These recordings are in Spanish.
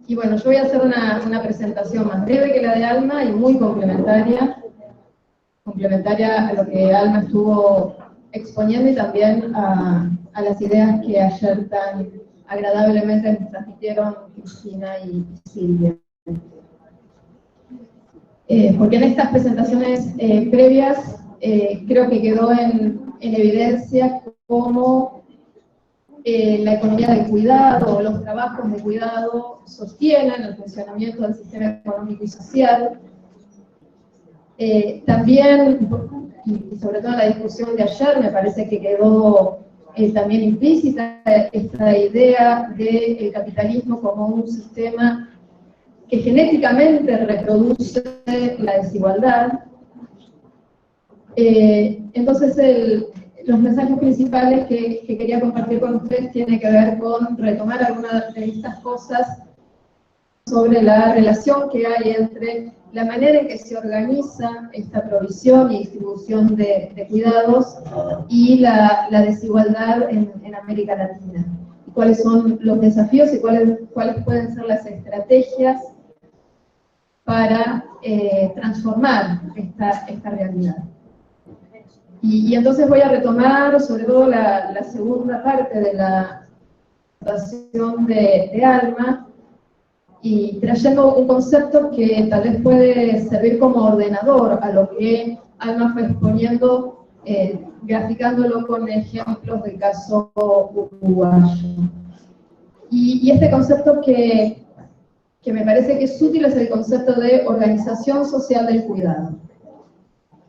Y bueno, yo voy a hacer una presentación más breve que la de Alma y muy complementaria a lo que Alma estuvo exponiendo y también a las ideas que ayer tan agradablemente nos transmitieron Cristina y Silvia. Porque en estas presentaciones previas creo que quedó en evidencia cómo la economía del cuidado o los trabajos de cuidado sostienen el funcionamiento del sistema económico y social. También, y sobre todo en la discusión de ayer, me parece que quedó también implícita esta idea del capitalismo como un sistema que genéticamente reproduce la desigualdad. Entonces, los mensajes principales que quería compartir con ustedes tienen que ver con retomar algunas de estas cosas sobre la relación que hay entre la manera en que se organiza esta provisión y distribución de cuidados y la desigualdad en América Latina. Y cuáles son los desafíos y cuáles pueden ser las estrategias para transformar esta realidad. Y entonces voy a retomar sobre todo la segunda parte de la presentación de Alma, y trayendo un concepto que tal vez puede servir como ordenador a lo que Alma fue exponiendo, graficándolo con ejemplos del caso uruguayo. Y este concepto que me parece que es útil es el concepto de organización social del cuidado.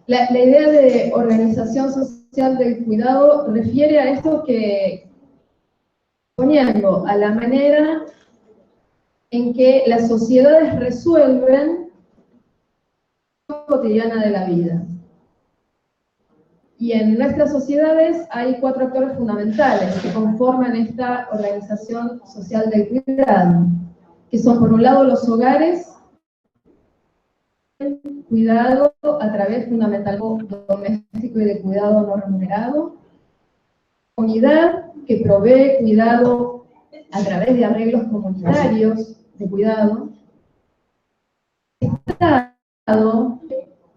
La idea de organización social del cuidado refiere a esto que, poniendo a la manera en que las sociedades resuelven la cotidiana de la vida. Y en nuestras sociedades hay 4 actores fundamentales que conforman esta organización social del cuidado, que son por un lado los hogares, cuidado a través fundamentalmente doméstico y de cuidado no remunerado, comunidad que provee cuidado a través de arreglos comunitarios de cuidado, Estado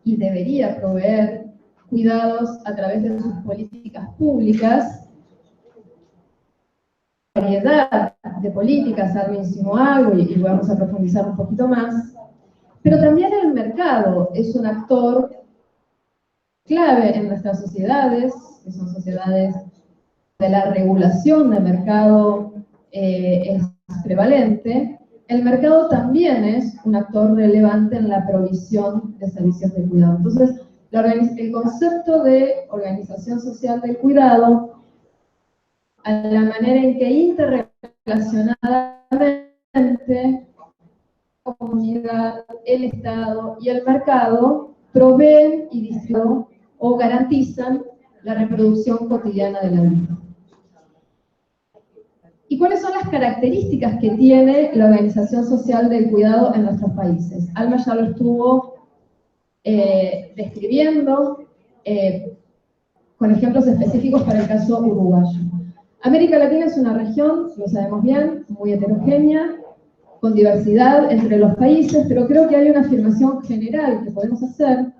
y debería proveer cuidados a través de sus políticas públicas, variedad de políticas, Alma insinuó algo y vamos a profundizar un poquito más, pero también el mercado es un actor clave en nuestras sociedades, que son sociedades de la regulación del mercado es prevalente. El mercado también es un actor relevante en la provisión de servicios de cuidado. Entonces, el concepto de organización social del cuidado, a la manera en que interrelacionadamente la comunidad, el Estado y el mercado proveen y distribuyen o garantizan la reproducción cotidiana de la vida. ¿Y cuáles son las características que tiene la organización social del cuidado en nuestros países? Alma ya lo estuvo describiendo con ejemplos específicos para el caso uruguayo. América Latina es una región, lo sabemos bien, muy heterogénea, con diversidad entre los países, pero creo que hay una afirmación general que podemos hacer,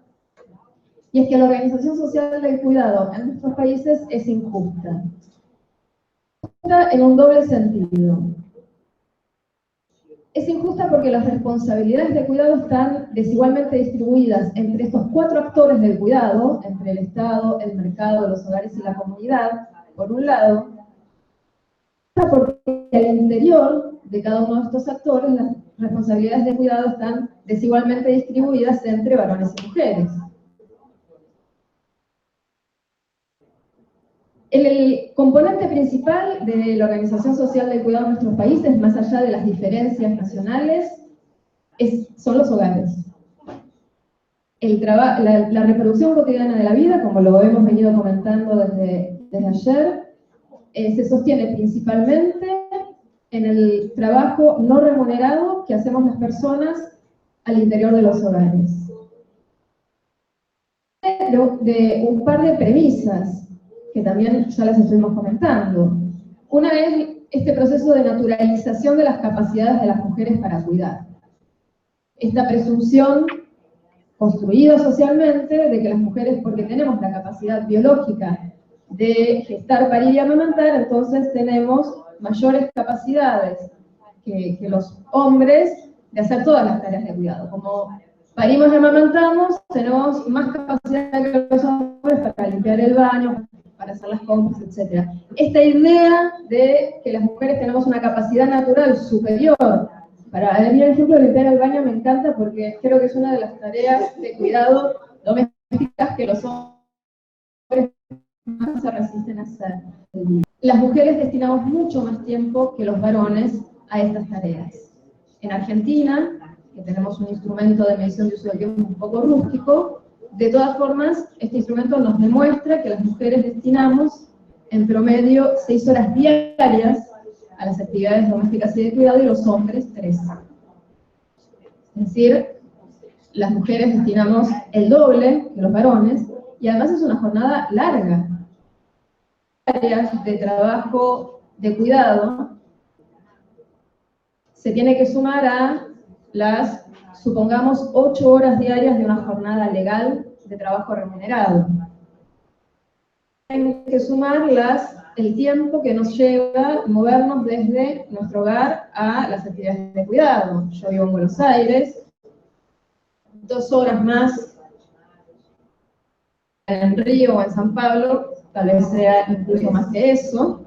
y es que la organización social del cuidado en nuestros países es injusta. En un doble sentido. Es injusta porque las responsabilidades de cuidado están desigualmente distribuidas entre estos 4 actores del cuidado, entre el Estado, el mercado, los hogares y la comunidad, por un lado, porque al interior de cada uno de estos actores las responsabilidades de cuidado están desigualmente distribuidas entre varones y mujeres. El componente principal de la organización social del cuidado en nuestros países, más allá de las diferencias nacionales, son los hogares. La reproducción cotidiana de la vida, como lo hemos venido comentando desde ayer, se sostiene principalmente en el trabajo no remunerado que hacemos las personas al interior de los hogares. De un par de premisas que también ya las estuvimos comentando. Una es este proceso de naturalización de las capacidades de las mujeres para cuidar. Esta presunción construida socialmente de que las mujeres, porque tenemos la capacidad biológica de gestar, parir y amamantar, entonces tenemos mayores capacidades que los hombres de hacer todas las tareas de cuidado. Como parimos y amamantamos, tenemos más capacidad que los hombres para limpiar el baño, para hacer las compras, etc. Esta idea de que las mujeres tenemos una capacidad natural superior para el ejemplo de limpiar el baño me encanta porque creo que es una de las tareas de cuidado domésticas que los hombres más se resisten a hacer. Las mujeres destinamos mucho más tiempo que los varones a estas tareas. En Argentina, que tenemos un instrumento de medición de uso del tiempo un poco rústico, de todas formas, este instrumento nos demuestra que las mujeres destinamos en promedio 6 horas diarias a las actividades domésticas y de cuidado y los hombres 3. Es decir, las mujeres destinamos el doble que los varones y además es una jornada larga. Áreas de trabajo de cuidado se tiene que sumar a las, supongamos, 8 horas diarias de una jornada legal de trabajo remunerado. Hay que sumar el tiempo que nos lleva movernos desde nuestro hogar a las actividades de cuidado. Yo vivo en Buenos Aires, 2 horas más en Río o en San Pablo, tal vez sea incluso más que eso.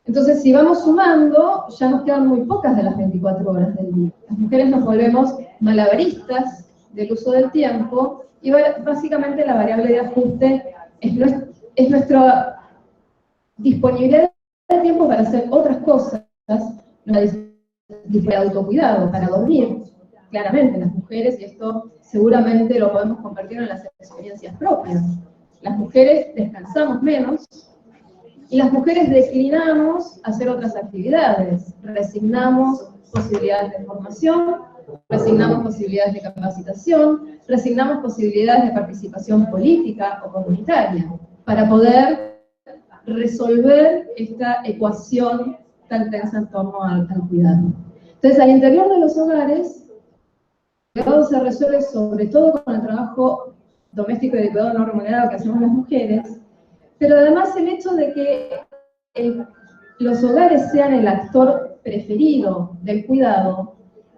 Entonces, si vamos sumando, ya nos quedan muy pocas de las 24 horas del día. Las mujeres nos volvemos malabaristas del uso del tiempo y básicamente la variable de ajuste es nuestra disponibilidad de tiempo para hacer otras cosas, la disponibilidad de autocuidado, para dormir. Claramente, las mujeres, y esto seguramente lo podemos compartir en las experiencias propias, las mujeres descansamos menos y las mujeres declinamos hacer otras actividades, resignamos posibilidades de formación, resignamos posibilidades de capacitación, resignamos posibilidades de participación política o comunitaria, para poder resolver esta ecuación tan tensa en torno al cuidado. Entonces, al interior de los hogares, el cuidado se resuelve sobre todo con el trabajo doméstico y de cuidado no remunerado que hacemos las mujeres, pero además el hecho de que los hogares sean el actor preferido del cuidado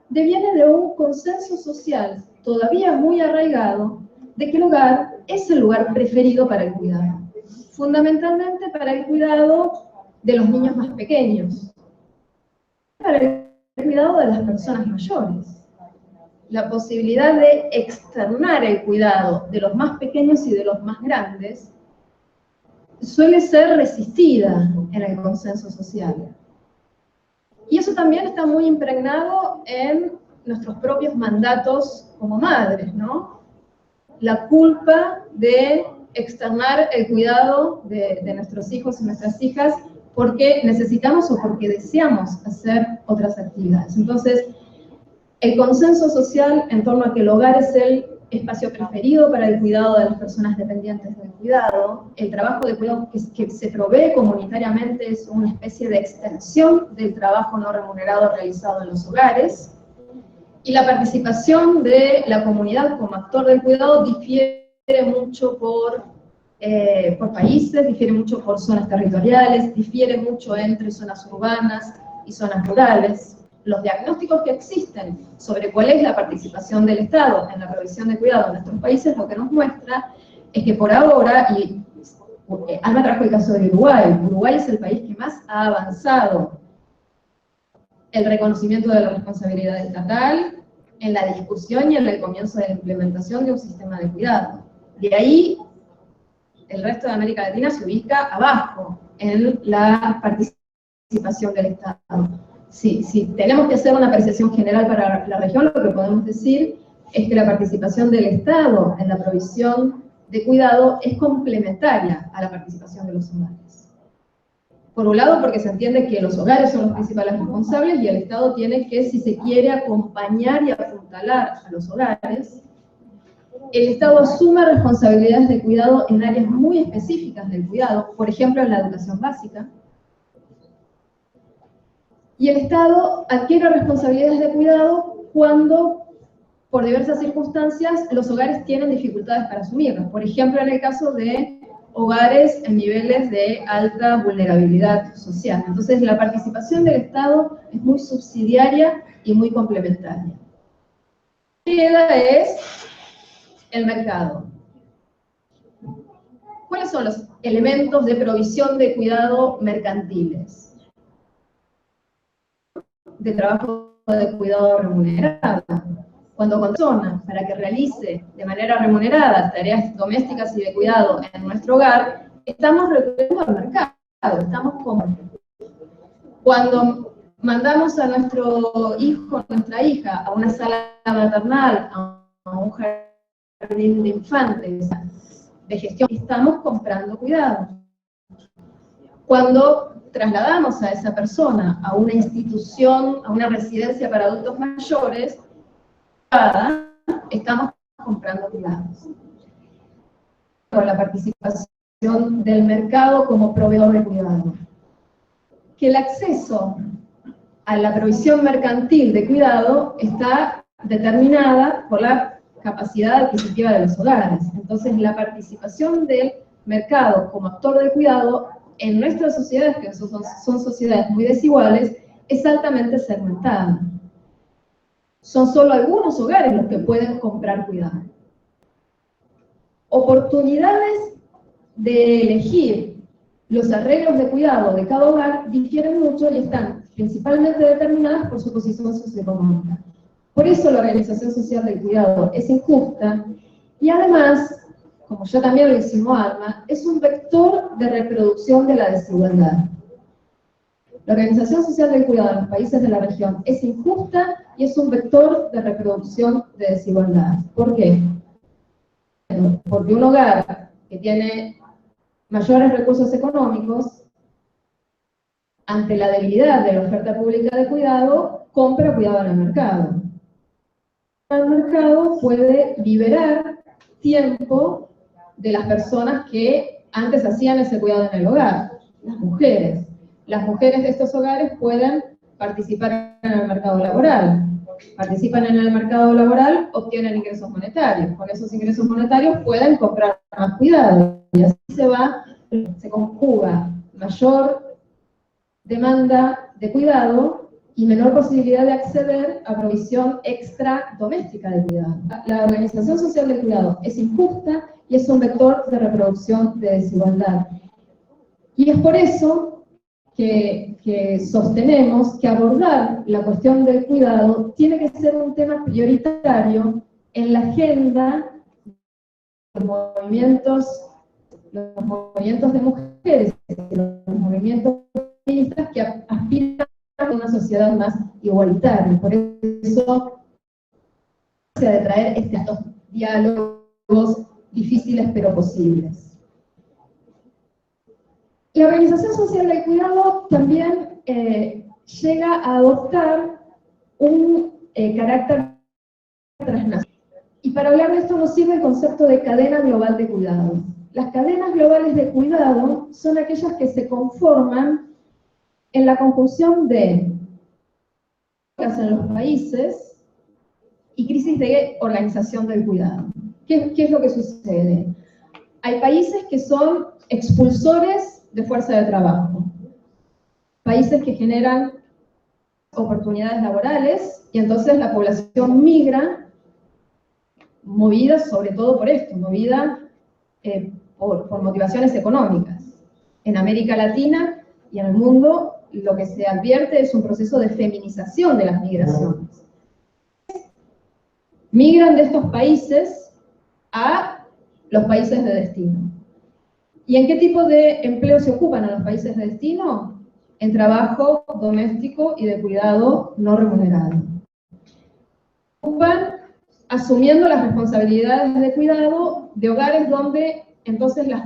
deviene de un consenso social todavía muy arraigado de que el hogar es el lugar preferido para el cuidado, fundamentalmente para el cuidado de los niños más pequeños, para el cuidado de las personas mayores. La posibilidad de externar el cuidado de los más pequeños y de los más grandes suele ser resistida en el consenso social. Y eso también está muy impregnado en nuestros propios mandatos como madres, ¿no? La culpa de externar el cuidado de nuestros hijos y nuestras hijas porque necesitamos o porque deseamos hacer otras actividades. Entonces, el consenso social en torno a que el hogar es el espacio preferido para el cuidado de las personas dependientes del cuidado, el trabajo de cuidado que se provee comunitariamente es una especie de extensión del trabajo no remunerado realizado en los hogares, y la participación de la comunidad como actor del cuidado difiere mucho por países, difiere mucho por zonas territoriales, difiere mucho entre zonas urbanas y zonas rurales. Los diagnósticos que existen sobre cuál es la participación del Estado en la provisión de cuidado en nuestros países, lo que nos muestra es que por ahora, y Alma trajo el caso de Uruguay, Uruguay es el país que más ha avanzado el reconocimiento de la responsabilidad estatal, en la discusión y en el comienzo de la implementación de un sistema de cuidado. De ahí, el resto de América Latina se ubica abajo en la participación del Estado. Si tenemos que hacer una apreciación general para la región, lo que podemos decir es que la participación del Estado en la provisión de cuidado es complementaria a la participación de los hogares. Por un lado, porque se entiende que los hogares son los principales responsables y el Estado tiene que, si se quiere, acompañar y apuntalar a los hogares. El Estado asume responsabilidades de cuidado en áreas muy específicas del cuidado, por ejemplo, en la educación básica, Y el Estado adquiere responsabilidades de cuidado cuando, por diversas circunstancias, los hogares tienen dificultades para asumirlas. Por ejemplo, en el caso de hogares en niveles de alta vulnerabilidad social. Entonces, la participación del Estado es muy subsidiaria y muy complementaria. Lo que queda es el mercado. ¿Cuáles son los elementos de provisión de cuidado mercantiles? De trabajo de cuidado remunerado. Cuando con persona, para que realice de manera remunerada tareas domésticas y de cuidado en nuestro hogar, estamos recurriendo al mercado, estamos como... Cuando mandamos a nuestro hijo, a nuestra hija, a una sala maternal, a un jardín de infantes, de gestión, estamos comprando cuidado. Cuando trasladamos a esa persona a una institución, a una residencia para adultos mayores, estamos comprando cuidados. Con la participación del mercado como proveedor de cuidado. Que el acceso a la provisión mercantil de cuidado está determinada por la capacidad adquisitiva de los hogares. Entonces, la participación del mercado como actor de cuidado en nuestras sociedades, que son sociedades muy desiguales, es altamente segmentada. Son solo algunos hogares los que pueden comprar cuidado. Oportunidades de elegir los arreglos de cuidado de cada hogar difieren mucho y están principalmente determinadas por su posición socioeconómica. Por eso la organización social del cuidado es injusta y además, como ya también lo insinuó Alma, es un vector de reproducción de la desigualdad. La organización social del cuidado en los países de la región es injusta y es un vector de reproducción de desigualdad. ¿Por qué? Porque un hogar que tiene mayores recursos económicos, ante la debilidad de la oferta pública de cuidado, compra cuidado en el mercado. El mercado puede liberar tiempo de las personas que antes hacían ese cuidado en el hogar, las mujeres. Las mujeres de estos hogares pueden participar en el mercado laboral. Participan en el mercado laboral, obtienen ingresos monetarios. Con esos ingresos monetarios pueden comprar más cuidado. Y así se conjuga mayor demanda de cuidado y menor posibilidad de acceder a provisión extra doméstica de cuidado. La organización social del cuidado es injusta y es un vector de reproducción de desigualdad. Y es por eso que sostenemos que abordar la cuestión del cuidado tiene que ser un tema prioritario en la agenda de los movimientos de mujeres, los movimientos feministas que aspiran a una sociedad más igualitaria. Por eso se ha de traer estos diálogos difíciles pero posibles. La organización social del cuidado también llega a adoptar un carácter transnacional. Y para hablar de esto nos sirve el concepto de cadena global de cuidado. Las cadenas globales de cuidado son aquellas que se conforman en la conjunción de en los países y crisis de organización del cuidado. ¿Qué es lo que sucede? Hay países que son expulsores de fuerza de trabajo, países que generan oportunidades laborales y entonces la población migra movida sobre todo por esto, movida por motivaciones económicas. En América Latina y en el mundo lo que se advierte es un proceso de feminización de las migraciones. Migran de estos países a los países de destino. ¿Y en qué tipo de empleo se ocupan en los países de destino? En trabajo doméstico y de cuidado no remunerado. Se ocupan asumiendo las responsabilidades de cuidado de hogares donde entonces las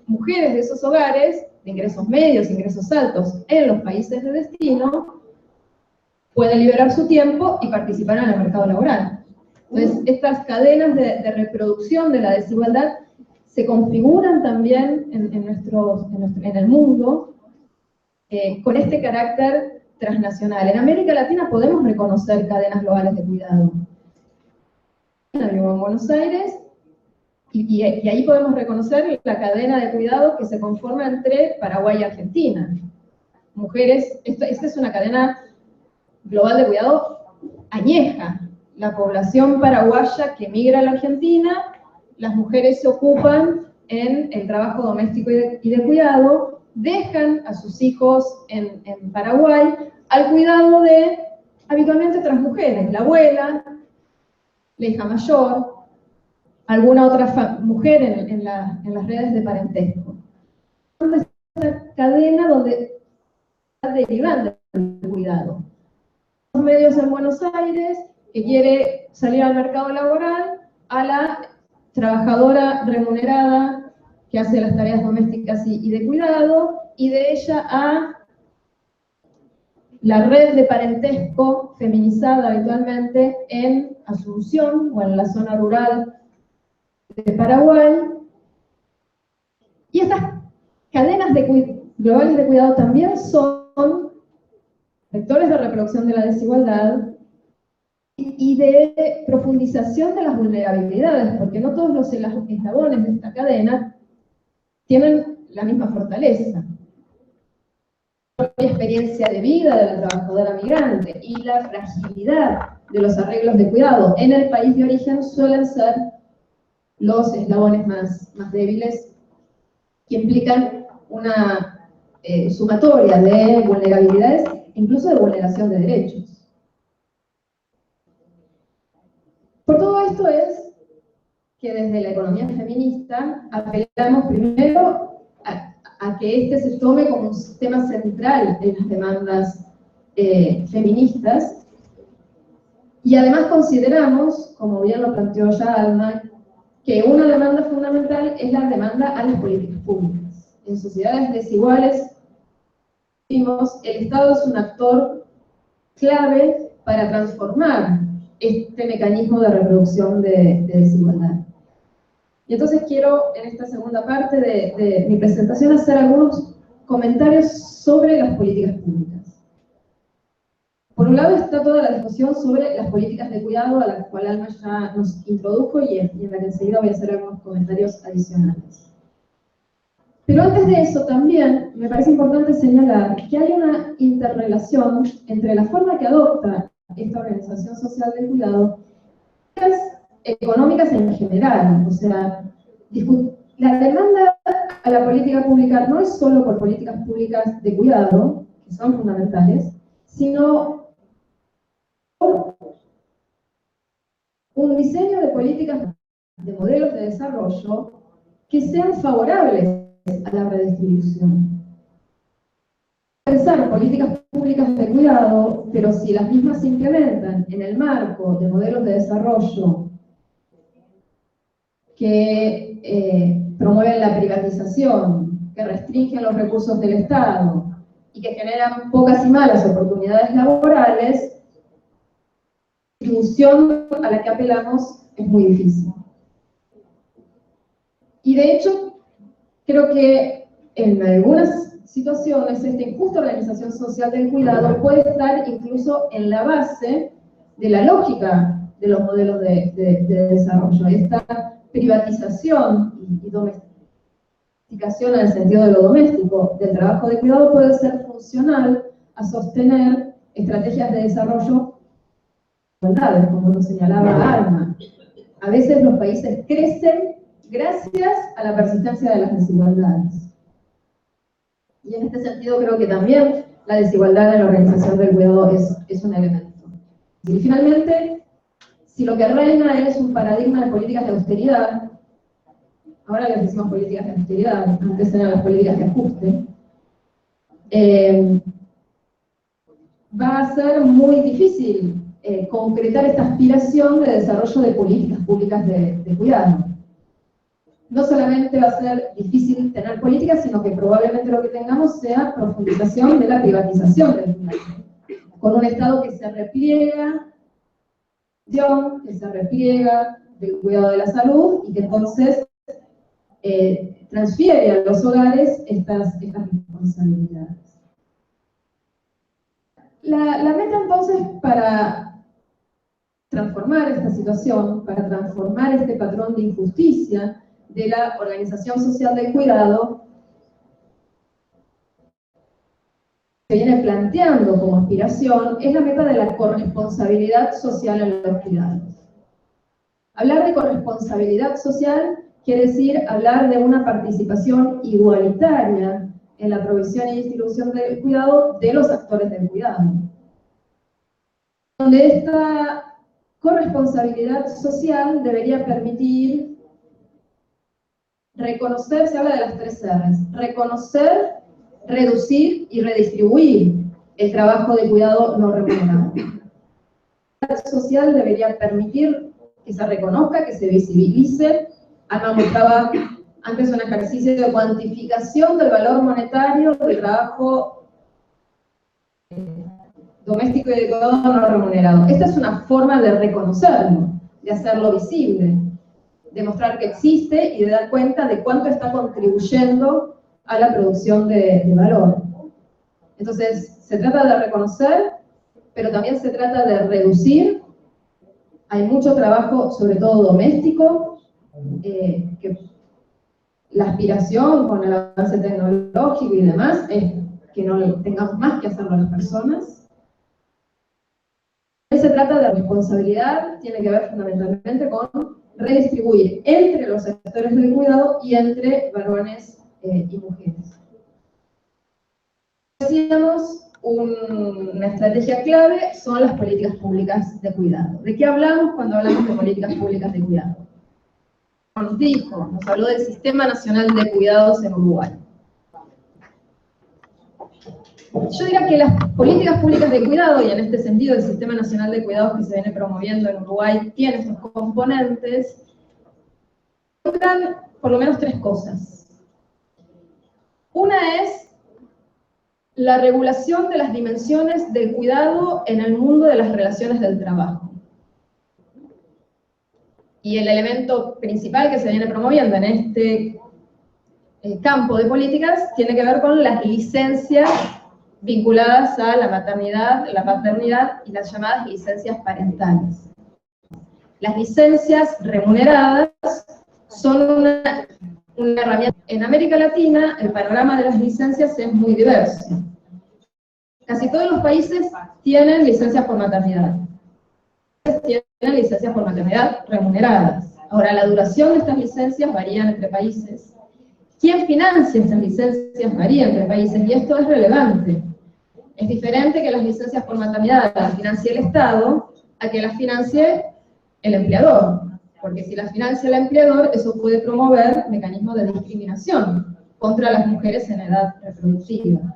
mujeres de esos hogares, de ingresos medios, ingresos altos, en los países de destino, pueden liberar su tiempo y participar en el mercado laboral. Entonces, estas cadenas de reproducción de la desigualdad se configuran también en el mundo con este carácter transnacional. En América Latina podemos reconocer cadenas globales de cuidado. Vivo en Buenos Aires, y ahí podemos reconocer la cadena de cuidado que se conforma entre Paraguay y Argentina. Mujeres, esta es una cadena global de cuidado añeja. La población paraguaya que migra a la Argentina, las mujeres se ocupan en el trabajo doméstico y de cuidado, dejan a sus hijos en Paraguay al cuidado de, habitualmente, otras mujeres, la abuela, la hija mayor, alguna otra mujer en las redes de parentesco. Es una cadena donde está derivando el cuidado. Los medios en Buenos Aires que quiere salir al mercado laboral, a la trabajadora remunerada que hace las tareas domésticas y de cuidado, y de ella a la red de parentesco feminizada habitualmente en Asunción o en la zona rural de Paraguay. Y estas cadenas globales de cuidado también son vectores de reproducción de la desigualdad y de profundización de las vulnerabilidades, porque no todos los eslabones de esta cadena tienen la misma fortaleza. La experiencia de vida de la trabajadora migrante y la fragilidad de los arreglos de cuidado en el país de origen suelen ser los eslabones más débiles, que implican una sumatoria de vulnerabilidades, incluso de vulneración de derechos. Por todo esto es que desde la economía feminista apelamos primero a que este se tome como un tema central en las demandas feministas, y además consideramos, como bien lo planteó ya Alma, que una demanda fundamental es la demanda a las políticas públicas. En sociedades desiguales, el Estado es un actor clave para transformar este mecanismo de reproducción de desigualdad. Y entonces quiero, en esta segunda parte de mi presentación, hacer algunos comentarios sobre las políticas públicas. Por un lado está toda la discusión sobre las políticas de cuidado, a la cual Alma ya nos introdujo y en la que enseguida voy a hacer algunos comentarios adicionales. Pero antes de eso también me parece importante señalar que hay una interrelación entre la forma que adopta esta organización social del cuidado y las económicas en general. O sea, la demanda a la política pública no es solo por políticas públicas de cuidado, que son fundamentales, sino por un diseño de políticas, de modelos de desarrollo que sean favorables a la redistribución. Pensar políticas públicas de cuidado, pero si las mismas se implementan en el marco de modelos de desarrollo que promueven la privatización, que restringen los recursos del Estado y que generan pocas y malas oportunidades laborales, la distribución a la que apelamos es muy difícil. Y de hecho, creo que en algunas situaciones esta injusta organización social del cuidado puede estar incluso en la base de la lógica de los modelos de desarrollo. Esta privatización y domesticación en el sentido de lo doméstico del trabajo de cuidado puede ser funcional a sostener estrategias de desarrollo, como lo señalaba Alma. A veces los países crecen gracias a la persistencia de las desigualdades. Y en este sentido creo que también la desigualdad en la organización del cuidado es un elemento. Y finalmente, si lo que reina es un paradigma de políticas de austeridad, ahora les decimos políticas de austeridad, antes eran las políticas de ajuste, va a ser muy difícil concretar esta aspiración de desarrollo de políticas públicas de cuidado. No solamente va a ser difícil tener políticas, sino que probablemente lo que tengamos sea profundización de la privatización del cuidado, con un Estado que se repliega del cuidado de la salud y que entonces transfiere a los hogares estas responsabilidades. La meta entonces para transformar esta situación, para transformar este patrón de injusticia de la organización social del cuidado, que viene planteando como aspiración, es la meta de la corresponsabilidad social en los cuidados. Hablar de corresponsabilidad social quiere decir hablar de una participación igualitaria en la provisión y distribución del cuidado de los actores del cuidado. Donde esta corresponsabilidad social debería permitir reconocer, se habla de las 3 R's, reconocer, reducir y redistribuir el trabajo de cuidado no remunerado. La social debería permitir que se reconozca, que se visibilice. Alma mostraba antes un ejercicio de cuantificación del valor monetario del trabajo doméstico y de cuidado no remunerado. Esta es una forma de reconocerlo, de hacerlo visible, de mostrar que existe y de dar cuenta de cuánto está contribuyendo a la producción de valor. Entonces, se trata de reconocer, pero también se trata de reducir. Hay mucho trabajo, sobre todo doméstico, que la aspiración con el avance tecnológico y demás es que no tengamos más que hacerlo a las personas. Se trata de responsabilidad, tiene que ver fundamentalmente con redistribuir entre los sectores del cuidado y entre varones y mujeres. Decíamos, una estrategia clave son las políticas públicas de cuidado. ¿De qué hablamos cuando hablamos de políticas públicas de cuidado? Nos habló del Sistema Nacional de Cuidados en Uruguay. Yo diría que las políticas públicas de cuidado, y en este sentido el Sistema Nacional de Cuidados que se viene promoviendo en Uruguay tiene estos componentes, logran por lo menos 3 cosas. Una es la regulación de las dimensiones del cuidado en el mundo de las relaciones del trabajo. Y el elemento principal que se viene promoviendo en este campo de políticas tiene que ver con las licencias vinculadas a la maternidad, la paternidad y las llamadas licencias parentales. Las licencias remuneradas son una herramienta. En América Latina, el panorama de las licencias es muy diverso. Casi todos los países tienen licencias por maternidad. Tienen licencias por maternidad remuneradas. Ahora, la duración de estas licencias varía entre países. ¿Quién financia estas licencias? Varía entre países, y esto es relevante. Es diferente que las licencias por maternidad las financie el Estado a que las financie el empleador. Porque si las financia el empleador, eso puede promover mecanismos de discriminación contra las mujeres en edad reproductiva.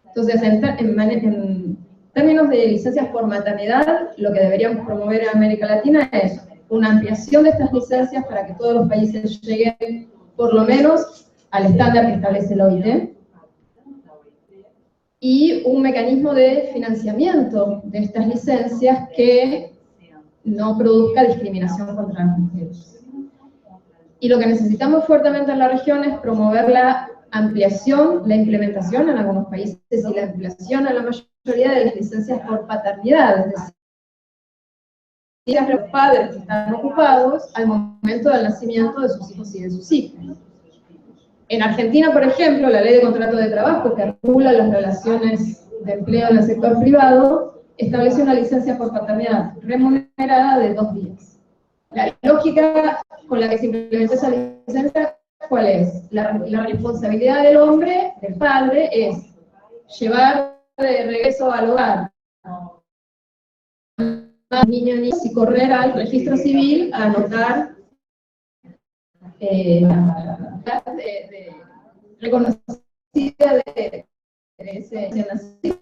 Entonces, en términos de licencias por maternidad, lo que deberíamos promover en América Latina es una ampliación de estas licencias para que todos los países lleguen por lo menos al estándar que establece la OIT, y un mecanismo de financiamiento de estas licencias que no produzca discriminación contra las mujeres. Y lo que necesitamos fuertemente en la región es promover la ampliación, la implementación en algunos países y la ampliación a la mayoría de las licencias por paternidad, es decir, los padres que están ocupados al momento del nacimiento de sus hijos y de sus hijas. En Argentina, por ejemplo, la ley de contrato de trabajo que regula las relaciones de empleo en el sector privado establece una licencia por paternidad remunerada de 2 días. La lógica con la que se implementó esa licencia, ¿cuál es? La responsabilidad del hombre, del padre, es llevar de regreso al hogar a niños y niñas y correr al registro civil a anotar reconocida de ese nacido.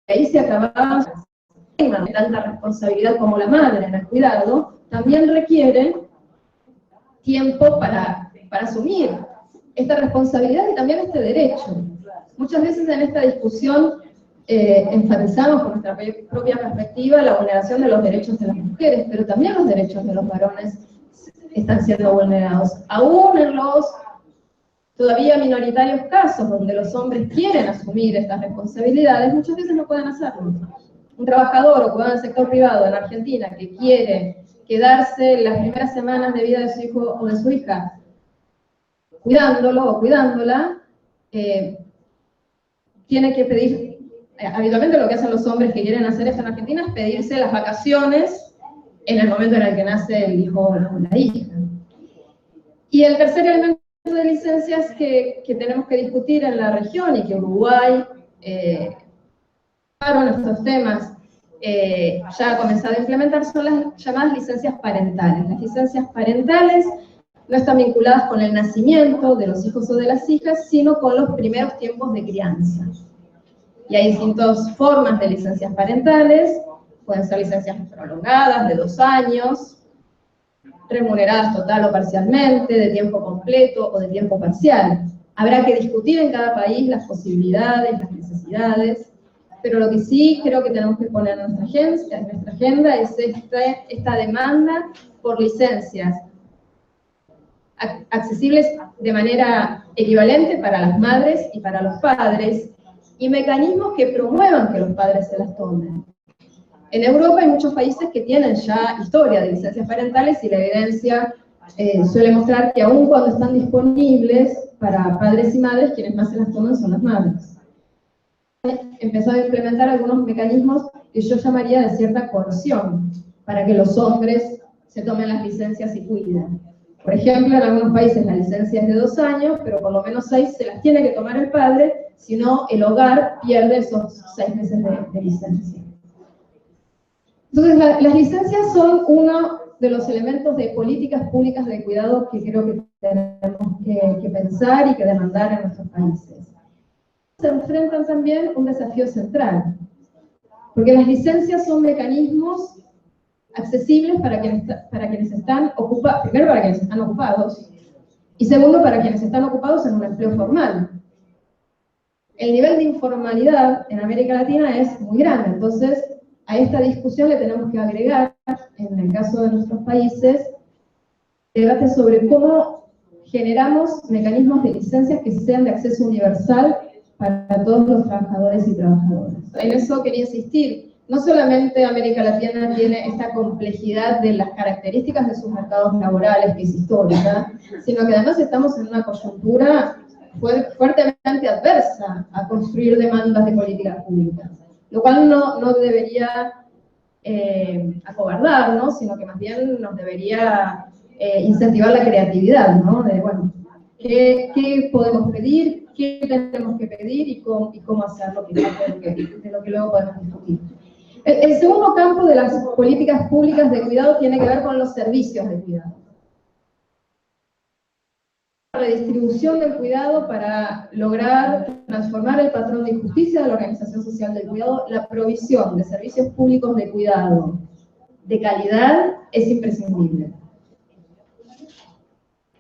Ahí se acababa tanta responsabilidad como la madre en el cuidado, también requiere tiempo para asumir esta responsabilidad y también este derecho. Muchas veces en esta discusión enfatizamos con nuestra propia perspectiva la vulneración de los derechos de las mujeres, pero también los derechos de los varones están siendo vulnerados, aún en los todavía minoritarios casos donde los hombres quieren asumir estas responsabilidades, muchas veces no pueden hacerlo. Un trabajador ocupado en el sector privado en Argentina que quiere quedarse las primeras semanas de vida de su hijo o de su hija cuidándolo o cuidándola, tiene que pedir, habitualmente lo que hacen los hombres que quieren hacer esto en Argentina es pedirse las vacaciones en el momento en el que nace el hijo o la hija. Y el tercer elemento de licencias que tenemos que discutir en la región y que Uruguay, para estos temas, ya ha comenzado a implementar son las llamadas licencias parentales. Las licencias parentales no están vinculadas con el nacimiento de los hijos o de las hijas, sino con los primeros tiempos de crianza. Y hay distintas formas de licencias parentales, pueden ser licencias prolongadas de 2 años, remuneradas total o parcialmente, de tiempo completo o de tiempo parcial. Habrá que discutir en cada país las posibilidades, las necesidades, pero lo que sí creo que tenemos que poner en nuestra agenda es esta demanda por licencias accesibles de manera equivalente para las madres y para los padres, y mecanismos que promuevan que los padres se las tomen. En Europa hay muchos países que tienen ya historia de licencias parentales y la evidencia suele mostrar que aun cuando están disponibles para padres y madres, quienes más se las toman son las madres. Empezó a implementar algunos mecanismos que yo llamaría de cierta coerción, para que los hombres se tomen las licencias y cuiden. Por ejemplo, en algunos países la licencia es de 2 años, pero por lo menos 6 se las tiene que tomar el padre, si no el hogar pierde esos 6 meses de licencia. Entonces, las licencias son uno de los elementos de políticas públicas de cuidado que creo que tenemos que pensar y que demandar en nuestros países. Se enfrentan también un desafío central, porque las licencias son mecanismos accesibles para quienes están ocupados, primero para quienes están ocupados, y segundo para quienes están ocupados en un empleo formal. El nivel de informalidad en América Latina es muy grande, entonces a esta discusión le tenemos que agregar, en el caso de nuestros países, debate sobre cómo generamos mecanismos de licencias que sean de acceso universal para todos los trabajadores y trabajadoras. En eso quería insistir. No solamente América Latina tiene esta complejidad de las características de sus mercados laborales, que es histórica, sino que además estamos en una coyuntura fuertemente adversa a construir demandas de políticas públicas, lo cual no debería acobardarnos, sino que más bien nos debería incentivar la creatividad, ¿no? De, bueno, ¿qué podemos pedir? ¿Qué tenemos que pedir? Y cómo hacerlo, que es parte de lo que luego podemos discutir. El segundo campo de las políticas públicas de cuidado tiene que ver con los servicios de cuidado. La redistribución del cuidado para lograr transformar el patrón de injusticia de la organización social del cuidado, la provisión de servicios públicos de cuidado de calidad es imprescindible.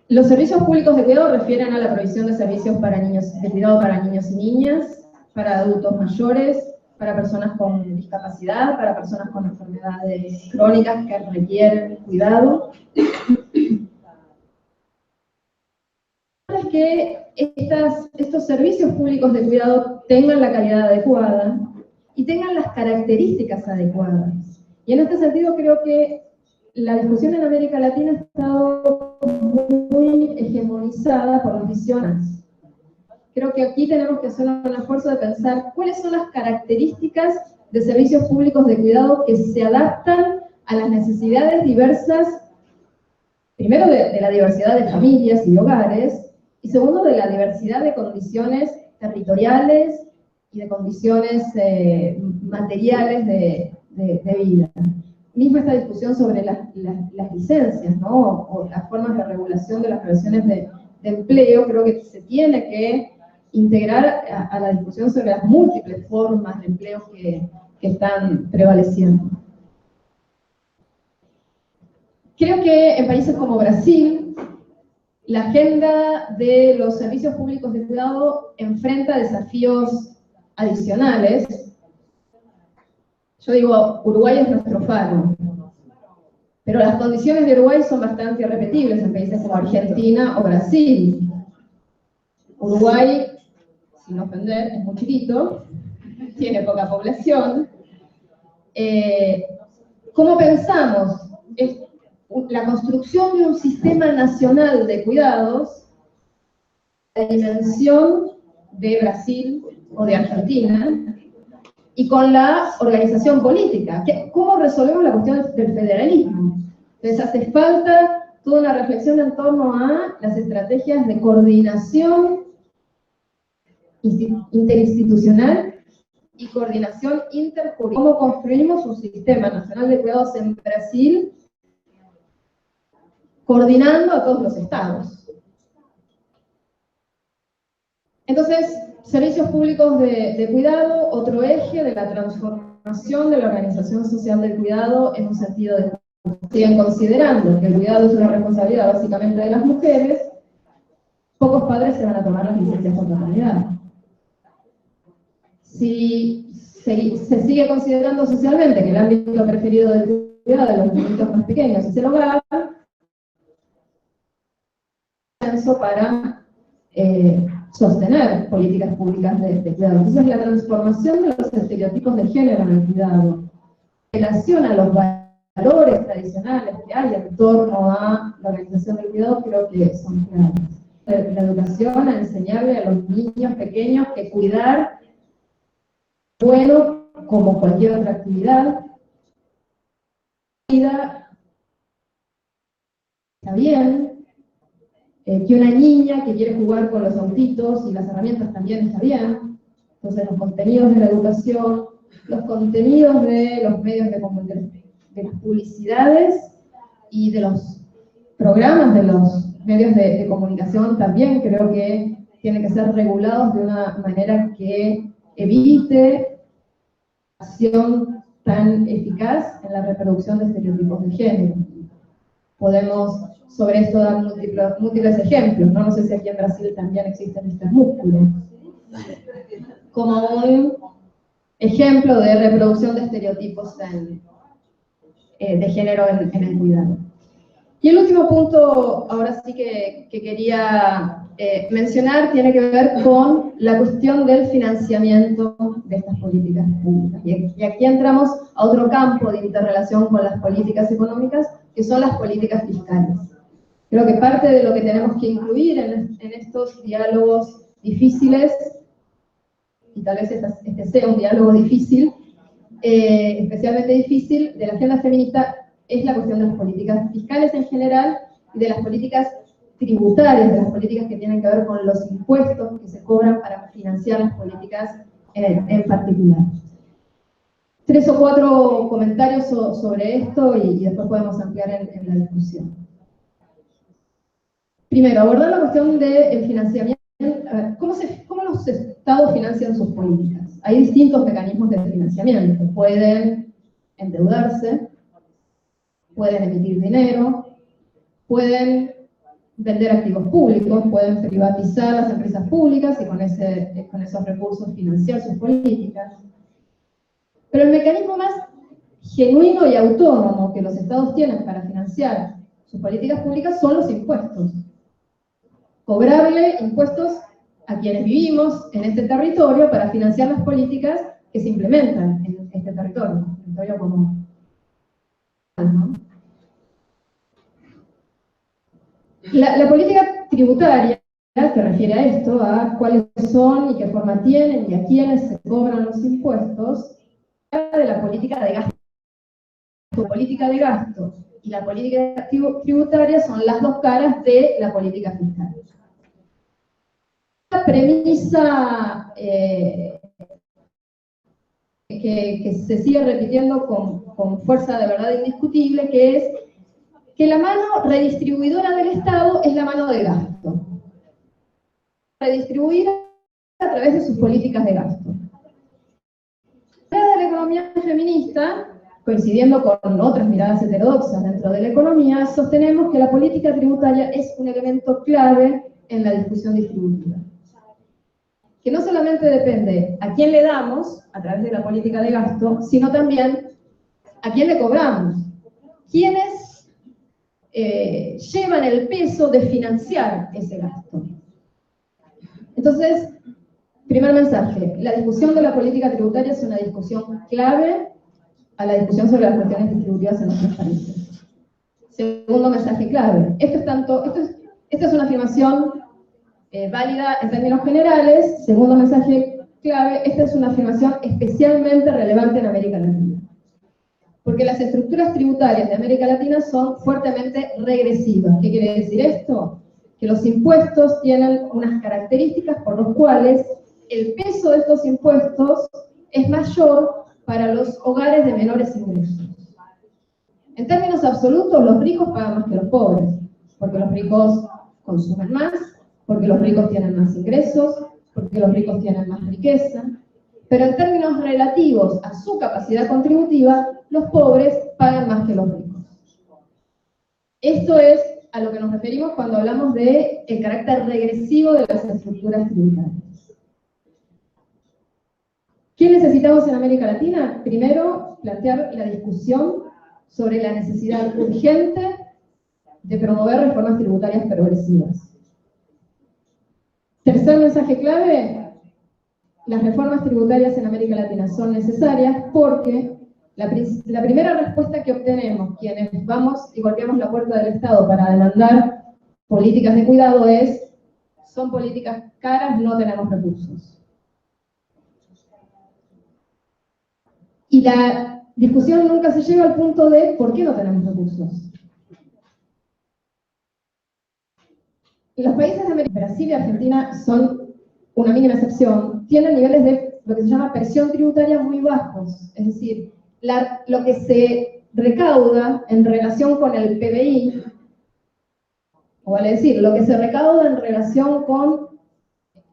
Los servicios públicos de cuidado refieren a la provisión de servicios de cuidado para niños y niñas, para adultos mayores, para personas con discapacidad, para personas con enfermedades crónicas que requieren cuidado. Es que estos servicios públicos de cuidado tengan la calidad adecuada y tengan las características adecuadas. Y en este sentido creo que la discusión en América Latina ha estado muy hegemonizada por las visiones. Creo que aquí tenemos que hacer un esfuerzo de pensar cuáles son las características de servicios públicos de cuidado que se adaptan a las necesidades diversas, primero de la diversidad de familias y hogares, y segundo de la diversidad de condiciones territoriales y de condiciones materiales de vida. Misma esta discusión sobre las licencias, ¿no? O las formas de regulación de las relaciones de empleo, creo que se tiene que integrar a la discusión sobre las múltiples formas de empleo que están prevaleciendo. Creo que en países como Brasil, la agenda de los servicios públicos de cuidado enfrenta desafíos adicionales. Yo digo, Uruguay es nuestro faro, pero las condiciones de Uruguay son bastante irrepetibles en países como Argentina o Brasil. Uruguay, sin ofender, es muy chiquito, tiene poca población. ¿Cómo pensamos? La construcción de un sistema nacional de cuidados, la dimensión de Brasil o de Argentina, y con la organización política. ¿Cómo resolvemos la cuestión del federalismo? Entonces hace falta toda una reflexión en torno a las estrategias de coordinación interinstitucional y coordinación interjurídica. ¿Cómo construimos un sistema nacional de cuidados en Brasil coordinando a todos los estados? Entonces, servicios públicos de cuidado, otro eje de la transformación de la organización social del cuidado en un sentido de siguen considerando que el cuidado es una responsabilidad básicamente de las mujeres, pocos padres se van a tomar las licencias por maternidad. Si se sigue considerando socialmente que el ámbito preferido del cuidado de los niños más pequeños es el hogar, para sostener políticas públicas de cuidado. Entonces, la transformación de los estereotipos de género en el cuidado, en relación a los valores tradicionales que hay en torno a la organización del cuidado, creo que son claves. La educación, a enseñarle a los niños pequeños que cuidar es bueno como cualquier otra actividad. Vida está bien. Que una niña que quiere jugar con los autitos y las herramientas también está bien. Entonces los contenidos de la educación, los contenidos de los medios de comunicación, de las publicidades y de los programas de los medios de comunicación también creo que tienen que ser regulados de una manera que evite acción tan eficaz en la reproducción de estereotipos de género. Podemos sobre esto dar múltiples ejemplos, ¿no? No sé si aquí en Brasil también existen estos músculos. Como un ejemplo de reproducción de estereotipos de género en el cuidado. Y el último punto, ahora sí que quería mencionar, tiene que ver con la cuestión del financiamiento de estas políticas públicas. Y aquí entramos a otro campo de interrelación con las políticas económicas, que son las políticas fiscales. Creo que parte de lo que tenemos que incluir en estos diálogos difíciles, y tal vez este sea un diálogo difícil, especialmente difícil, de la agenda feminista, es la cuestión de las políticas fiscales en general y de las políticas tributarias, de las políticas que tienen que ver con los impuestos que se cobran para financiar las políticas en particular. 3 o 4 comentarios sobre esto y después podemos ampliar en la discusión. Primero, abordar la cuestión del financiamiento. ¿Cómo los estados financian sus políticas? Hay distintos mecanismos de financiamiento. Pueden endeudarse, pueden emitir dinero, pueden vender activos públicos, pueden privatizar las empresas públicas y con esos recursos financiar sus políticas. Pero el mecanismo más genuino y autónomo que los estados tienen para financiar sus políticas públicas son los impuestos. Cobrarle impuestos a quienes vivimos en este territorio para financiar las políticas que se implementan en este territorio común. ¿No? La política tributaria, que refiere a esto, a cuáles son y qué forma tienen y a quiénes se cobran los impuestos, de la política de gasto. La política de gasto y la política tributaria son las dos caras de la política fiscal. La premisa que se sigue repitiendo con fuerza de verdad indiscutible, que es que la mano redistribuidora del Estado es la mano de gasto. Redistribuir a través de sus políticas de gasto. La economía feminista, coincidiendo con otras miradas heterodoxas dentro de la economía, sostenemos que la política tributaria es un elemento clave en la discusión distributiva. Que no solamente depende a quién le damos, a través de la política de gasto, sino también a quién le cobramos. ¿Quiénes llevan el peso de financiar ese gasto? Entonces, primer mensaje, la discusión de la política tributaria es una discusión clave a la discusión sobre las cuestiones distributivas en nuestros países. Segundo mensaje clave, esta es una afirmación válida en términos generales. Segundo mensaje clave, esta es una afirmación especialmente relevante en América Latina. Porque las estructuras tributarias de América Latina son fuertemente regresivas. ¿Qué quiere decir esto? Que los impuestos tienen unas características por las cuales el peso de estos impuestos es mayor para los hogares de menores ingresos. En términos absolutos, los ricos pagan más que los pobres, porque los ricos consumen más, porque los ricos tienen más ingresos, porque los ricos tienen más riqueza. Pero en términos relativos a su capacidad contributiva, los pobres pagan más que los ricos. Esto es a lo que nos referimos cuando hablamos del carácter regresivo de las estructuras tributarias. ¿Qué necesitamos en América Latina? Primero, plantear la discusión sobre la necesidad urgente de promover reformas tributarias progresivas. Tercer mensaje clave, las reformas tributarias en América Latina son necesarias porque la primera respuesta que obtenemos quienes vamos y golpeamos la puerta del Estado para demandar políticas de cuidado es: son políticas caras, no tenemos recursos. Y la discusión nunca se llega al punto de ¿por qué no tenemos recursos? Los países de América, Brasil y Argentina son una mínima excepción, tienen niveles de lo que se llama presión tributaria muy bajos. Es decir, lo que se recauda en relación con el PBI, o vale decir, lo que se recauda en relación con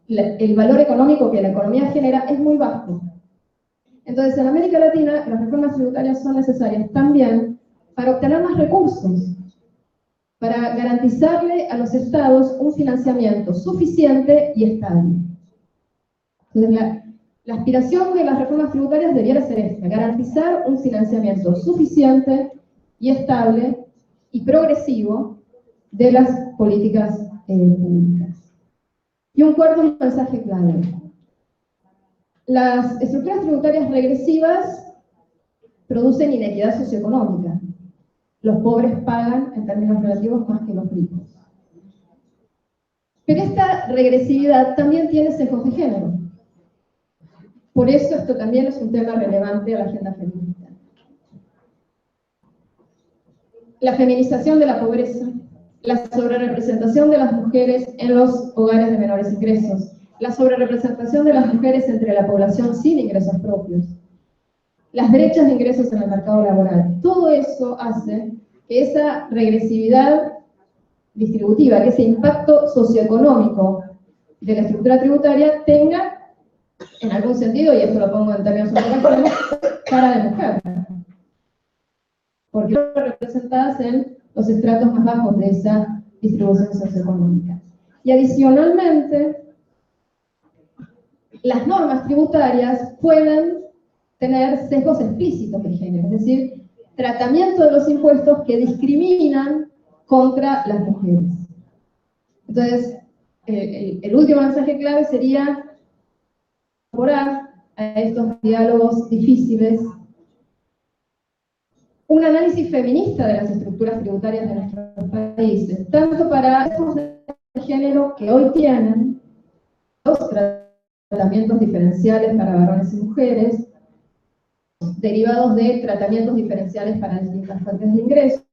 el valor económico que la economía genera es muy bajo. Entonces, en América Latina, las reformas tributarias son necesarias también para obtener más recursos, para garantizarle a los estados un financiamiento suficiente y estable. Entonces, la aspiración de las reformas tributarias debiera ser esta: garantizar un financiamiento suficiente y estable y progresivo de las políticas públicas. Y un cuarto mensaje clave. Las estructuras tributarias regresivas producen inequidad socioeconómica. Los pobres pagan, en términos relativos, más que los ricos. Pero esta regresividad también tiene sesgos de género. Por eso esto también es un tema relevante a la agenda feminista. La feminización de la pobreza, la sobrerepresentación de las mujeres en los hogares de menores ingresos, la sobrerepresentación de las mujeres entre la población sin ingresos propios, las brechas de ingresos en el mercado laboral. Todo eso hace que esa regresividad distributiva, que ese impacto socioeconómico de la estructura tributaria tenga, en algún sentido, y esto lo pongo en términos sociales, cara de mujer. Porque son representadas en los estratos más bajos de esa distribución socioeconómica. Y adicionalmente, las normas tributarias pueden tener sesgos explícitos de género, es decir, tratamiento de los impuestos que discriminan contra las mujeres. Entonces, el último mensaje clave sería incorporar a estos diálogos difíciles un análisis feminista de las estructuras tributarias de nuestros países, tanto para los de género que hoy tienen, los tratamientos diferenciales para varones y mujeres, derivados de tratamientos diferenciales para distintas fuentes de ingresos,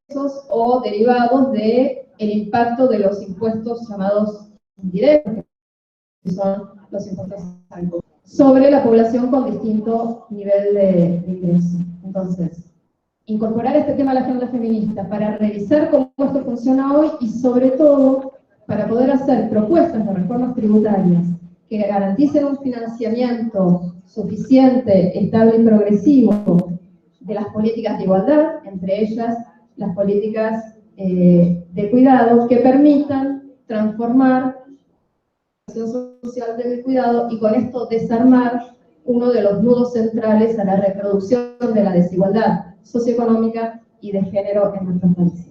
o derivados del impacto de los impuestos llamados indirectos, que son los impuestos altos, sobre la población con distinto nivel de ingreso. Entonces, incorporar este tema a la agenda feminista para revisar cómo esto funciona hoy y, sobre todo, para poder hacer propuestas de reformas tributarias que garanticen un financiamiento suficiente, estable y progresivo de las políticas de igualdad, entre ellas las políticas de cuidado, que permitan transformar la situación social del cuidado y con esto desarmar uno de los nudos centrales a la reproducción de la desigualdad socioeconómica y de género en nuestros países.